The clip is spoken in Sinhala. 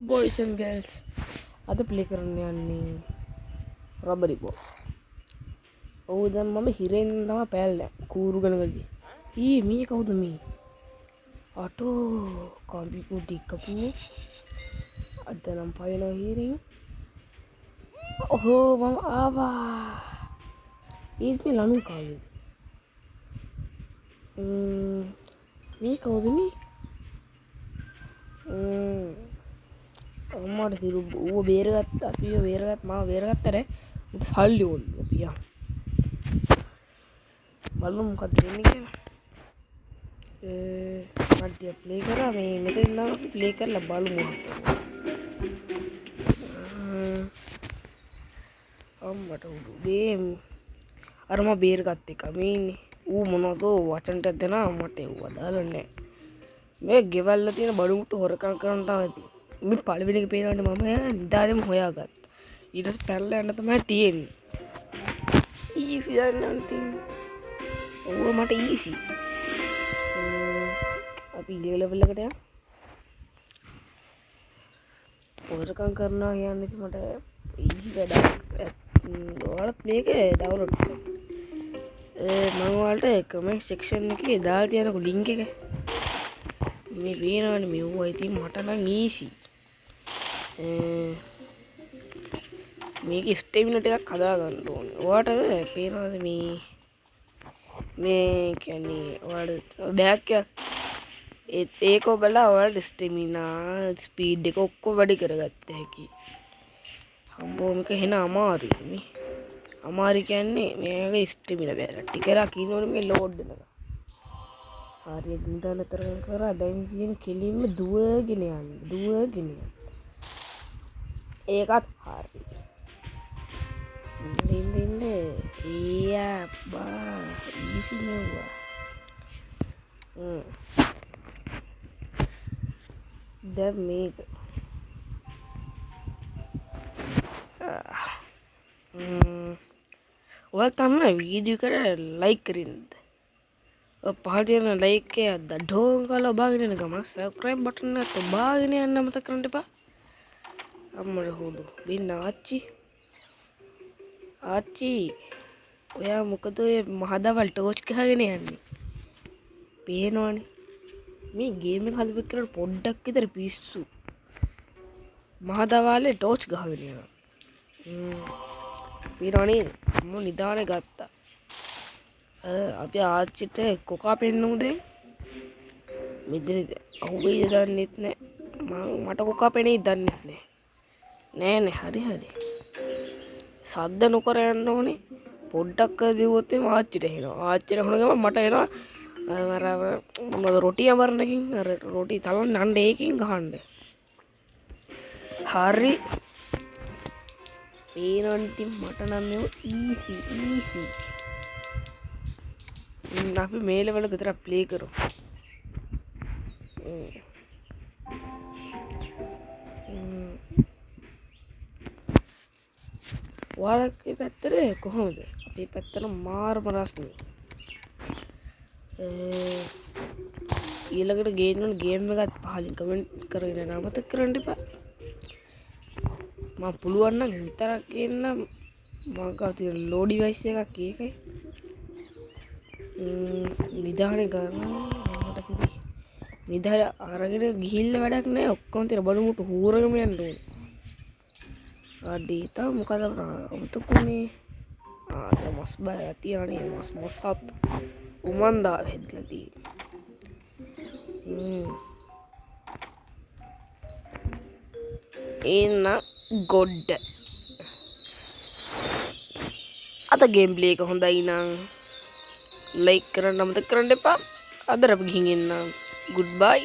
Boys and girls, අද ප්ලේ කරන්න යන්නේ රබරි බෝ. ඔව් දැන් මම හිරෙන් තමයි පෑල්ලා කූරු ගනගලි. මේ කවුද මේ? අටෝ කම්බි කුටි කපු. අද නම් පයනවා හිරෙන්. ඔහෝ මම ආවා. මේ ලනු කාගේ. මේ කවුද මේ? අම්මට හිරු ඌව බේරගත්තා. අපිව බේරගත් මාව බේරගත්තට උට සල්ලි ඕනේ අපි යන්. බලමු මොකද වෙන්නේ කියලා. කඩිය ප්ලේ කරා මේ මෙතන ඉඳන් අපි ප්ලේ කරලා බලමු. අම්මට උඩු බේම් අර මම බේරගත්ත එක මේ ඉන්නේ. ඌ මොනවද වචනට දෙනා මට ඌව දාලා නැහැ. මේ ගෙවල්ල තියෙන බඩු මුට්ටු හොරකම් කරන්න තමයි තියෙන්නේ. මේ පළවෙනි එක පේනවනේ මම නිදාගෙම හොයාගත්තා. ඊට පස්සේ පැනලා යන්න තමයි තියෙන්නේ. ඊසි යන්න තියෙන්නේ. ඕව මට ඊසි. අපි ඊළඟ ලෙවල් එකට යමු. හොරකම් කරනවා කියන්නේ මට ඊසි වැඩක්. ඔයාලත් මේක ඩවුන්ලෝඩ් කරන්න. මම ඔයාලට කමෙන්ට් සෙක්ෂන් එකේ දාලා තියනකො ලින්ක් එක. මේ පේනවනේ මෙව්වා ඉතින් මට නම් ඊසි. මේක ස්ටේමිනා ටිකක් හදා ගන්න ඕනේ. ඔයාලට පේනවද මේ කියන්නේ ඔයාලට බෑග් එක ඒක ඔබලා ඔයාලට ස්ටේමිනා ස්පීඩ් එක ඔක්කොම වැඩි කරගත්ත හැකි. හම්බෝ මේක හෙන අමාරුයි මේ. අමාරු කියන්නේ මේක ස්ටේමිනා බෑග් ටික රකින්නෝනේ මේ ලෝඩ් වෙනවා. හරියට නිදාන තරම් කරා දැන් කියන කෙලින්ම දුවගෙන යන්න. ඒකත් හරි. ඉන්න ඊයා බා ඊසි නෙවුවා. දැන් මේක ඔයාලා තමයි වීඩියෝ එකට ලයික් කරින්ද? පහළ තියෙන ලයික් එක දඩෝන් කාලා ඔබාගෙන යන ගමන් සබ්ස්ක්‍රයිබ් බටන් එක ඔබාගෙන යන්න අමතක කරන්න එපා. අම්මර හොඩු බින්න ආච්චි ඔයා මොකද ඔය මහදවල් ටෝච් ගහගෙන යන්නේ? පේනවනේ මේ ගේම් එක හදපු එක්කනට පොඩ්ඩක් විතර පිස්සු. මහදවල්ේ ටෝච් ගහගෙන යනවා. පේනවනේ මම නිදානේ ගත්තා. අපි ආච්චිට කොකා පෙන්නමු දැන්. මෙතන අහුවෙයිද දන්නෙත් නෑ. මට කොකා පෙනෙයි දන්නෙත් නෑ. නෑ හරි. සද්ද නොකර යන්න ඕනේ. පොඩ්ඩක් දිවුවොත් එම ආච්චිට එනවා. ආච්චිට හොන ගමන් මට එනවා අර මොනවද රොටි අමරණකින් අර රොටි තලන්න යන්න ඒකෙන් ගහන්න. හරි. පේනවනේ ඉතින් මට නම් මේක ඊසි. අපි මේ ලෙවල් එක විතර ප්ලේ කරමු. ඔයාලගේ පැත්තට කොහොමද? අපේ පැත්තට මාරම රස්නේ. ඊළඟට ගේම් එකත් පහලින් කමෙන්ට් කරගෙන අමතක කරන්න එපා. මම පුළුවන් නම් විතරක් ගේන්න මම ගාව තියෙන ලෝ ඩිවයිස් එකක් ඒකයි. නිදානේ ගන්න මට නිදාර අරගෙන ගිහිල්ලා වැඩක් නැහැ. ඔක්කොම තියෙන බඩු මුට්ටු හූරගම යන්න ඕනේ. අඩේ තා මොකද අමතකුනේ? මස් බය තියන්නේ මස් හත් උමන්දා හෙද්දලා තියෙන්නේ. එන්න ගොඩ. අද ගේම් ප්ලේ එක හොඳයි නම් ලයික් කරන්න අමතක කරන්න එපා. අද අපි ගිහින් එන්න. ගුඩ් බයි.